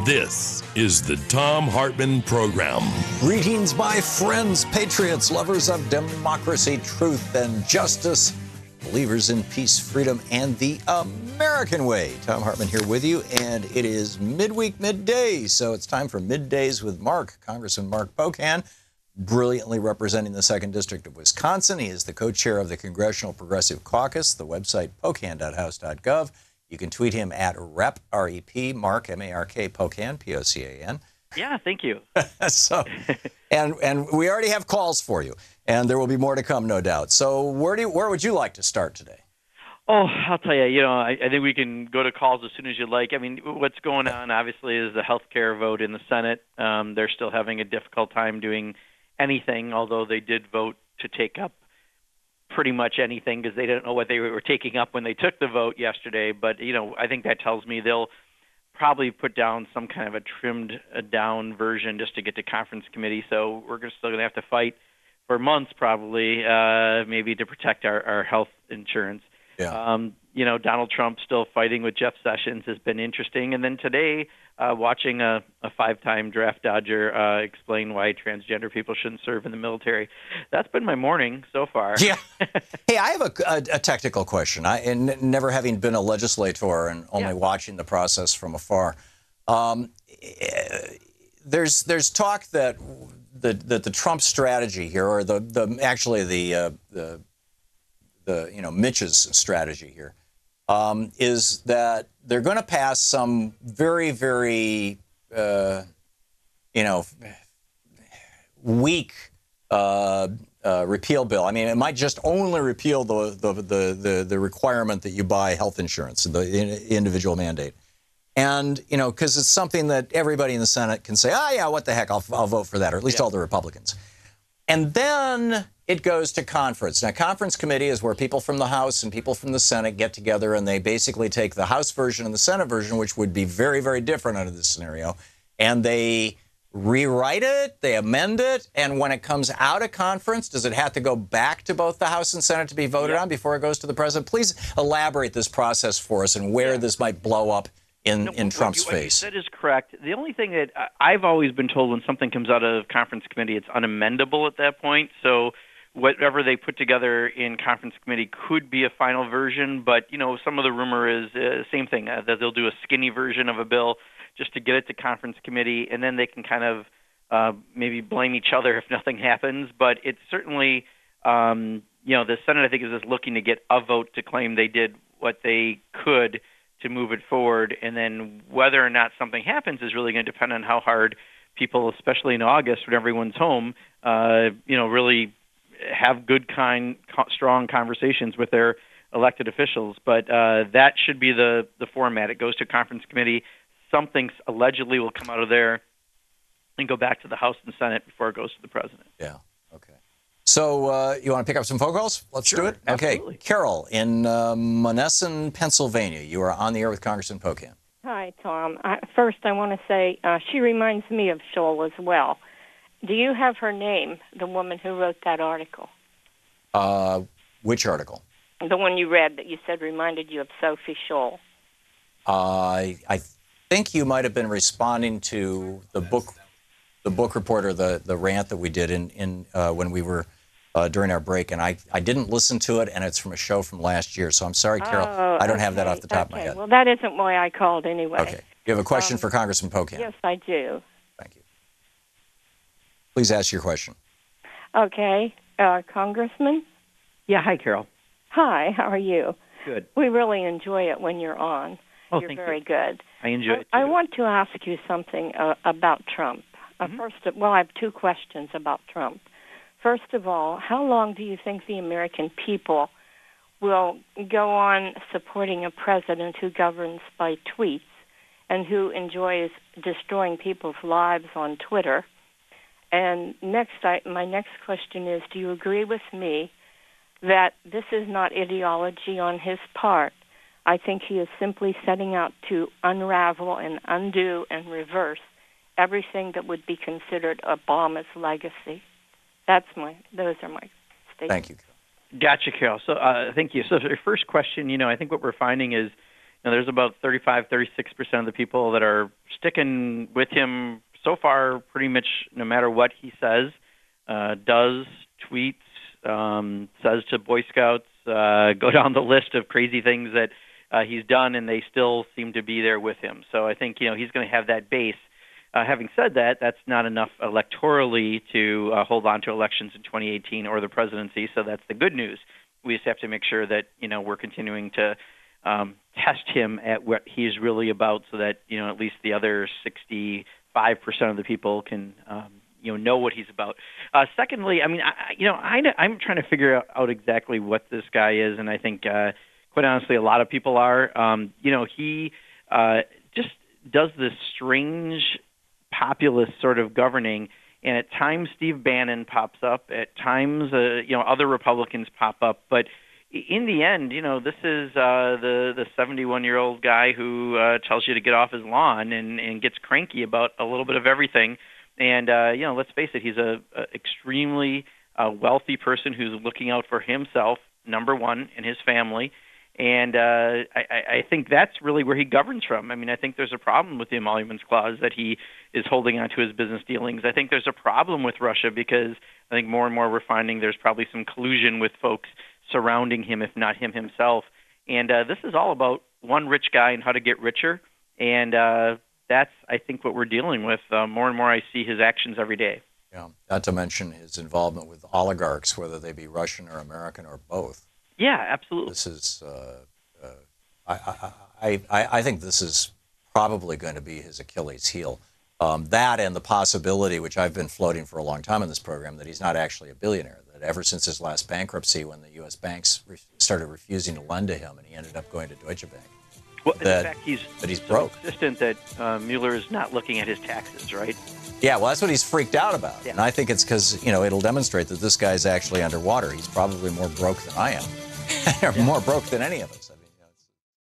This is the Thom Hartmann Program. Greetings, my friends, patriots, lovers of democracy, truth, and justice, believers in peace, freedom, and the American way. Thom Hartmann here with you, and it is midweek, midday, so it's time for Middays with Mark, Congressman Mark Pocan, brilliantly representing the 2nd District of Wisconsin. He is the co-chair of the Congressional Progressive Caucus, the website pocan.house.gov. You can tweet him at Rep, R-E-P, Mark, M-A-R-K, Pocan, P-O-C-A-N. Yeah, thank you. So, and we already have calls for you, and there will be more to come, no doubt. So where would you like to start today? Oh, I'll tell you, I think we can go to calls as soon as you like. I mean, what's going on, obviously, is the health care vote in the Senate. They're still having a difficult time doing anything, although they did vote to take up pretty much anything because they didn't know what they were taking up when they took the vote yesterday. But, I think that tells me they'll probably put down some kind of a trimmed down version just to get to conference committee. So we're still going to have to fight for months probably, maybe to protect our health insurance. Yeah. Donald Trump still fighting with Jeff Sessions has been interesting. And then today, watching a 5-time draft dodger explain why transgender people shouldn't serve in the military. That's been my morning so far. Yeah. Hey, I have a technical question. Never having been a legislator and only watching the process from afar, there's talk that the Trump strategy here, or Mitch's strategy here, is that they're going to pass some very, very, weak repeal bill. I mean, it might just only repeal the requirement that you buy health insurance, the individual mandate. And, because it's something that everybody in the Senate can say, oh, yeah, what the heck, I'll vote for that, or at least all the Republicans. And then it goes to conference. Now, conference committee is where people from the House and people from the Senate get together, and they basically take the House version and the Senate version, which would be very, very different under this scenario, and they rewrite it, they amend it, and when it comes out of conference, does it have to go back to both the House and Senate to be voted on before it goes to the president? Please elaborate this process for us and where this might blow up in Trump's face. What you said is correct. The only thing that I've always been told when something comes out of conference committee, it's unamendable at that point. So whatever they put together in conference committee could be a final version. But, some of the rumor is same thing, that they'll do a skinny version of a bill just to get it to conference committee, and then they can kind of maybe blame each other if nothing happens. But it's certainly, the Senate, I think, is just looking to get a vote to claim they did what they could to move it forward, and then whether or not something happens is really going to depend on how hard people, especially in August when everyone's home, really have good, strong conversations with their elected officials. But that should be the format. It goes to conference committee. Something allegedly will come out of there and go back to the House and Senate before it goes to the president. Yeah, okay. So you want to pick up some phone calls? Let's do it. Absolutely. Okay, Carol in Monessen, Pennsylvania. You are on the air with Congressman Pocan. Hi, Tom. First, I want to say she reminds me of Scholl as well. Do you have her name, the woman who wrote that article? Which article? The one you read that you said reminded you of Sophie Scholl. I think you might have been responding to the book report, or the rant that we did in when we were during our break, and I didn't listen to it, and it's from a show from last year. So I'm sorry, Carol, I don't have that off the top of my head. Well, that isn't why I called anyway. Okay. You have a question for Congressman Pocan? Yes, I do. Thank you. Please ask your question. Okay. Congressman? Yeah, hi, Carol. Hi, how are you? Good. We really enjoy it when you're on. Oh, you're thank very you. good. I enjoy it, too. I want to ask you something about Trump. First, I have two questions about Trump. First of all, how long do you think the American people will go on supporting a president who governs by tweets and who enjoys destroying people's lives on Twitter? And my next question is, do you agree with me that this is not ideology on his part? I think he is simply setting out to unravel and undo and reverse everything that would be considered Obama's legacy. Those are my statements. Thank you, Carol. Gotcha, Carol. So thank you. So for your first question, I think what we're finding is, there's about 35, 36% of the people that are sticking with him so far, pretty much no matter what he says, does, tweets, says to Boy Scouts, go down the list of crazy things that he's done, and they still seem to be there with him. So I think, he's going to have that base. Having said that, that's not enough electorally to hold on to elections in 2018 or the presidency, so that's the good news. We just have to make sure that, we're continuing to test him at what he's really about so that, at least the other 65% of the people can, know what he's about. Secondly, I'm trying to figure out exactly what this guy is, and I think, quite honestly, a lot of people are. He just does this strange populist sort of governing, and at times Steve Bannon pops up, at times other Republicans pop up, but in the end, this is the 71-year-old guy who tells you to get off his lawn and gets cranky about a little bit of everything. And let's face it, he's a extremely wealthy person who's looking out for himself, number one, and his family. And I think that's really where he governs from. I mean, I think there's a problem with the emoluments clause that he is holding on to his business dealings. I think there's a problem with Russia because I think more and more we're finding there's probably some collusion with folks surrounding him, if not him himself. And this is all about one rich guy and how to get richer. And that's, I think, what we're dealing with. More and more I see his actions every day. Yeah, not to mention his involvement with oligarchs, whether they be Russian or American or both. Yeah, absolutely. This is, I think this is probably going to be his Achilles heel. That and the possibility, which I've been floating for a long time in this program, that he's not actually a billionaire, that ever since his last bankruptcy, when the U.S. banks started refusing to lend to him and he ended up going to Deutsche Bank, well, in fact, he's so broke. Insistent that Mueller is not looking at his taxes, right? Yeah, well, that's what he's freaked out about. Yeah. And I think it's because, it'll demonstrate that this guy's actually underwater. He's probably more broke than I am, or more broke than any of us.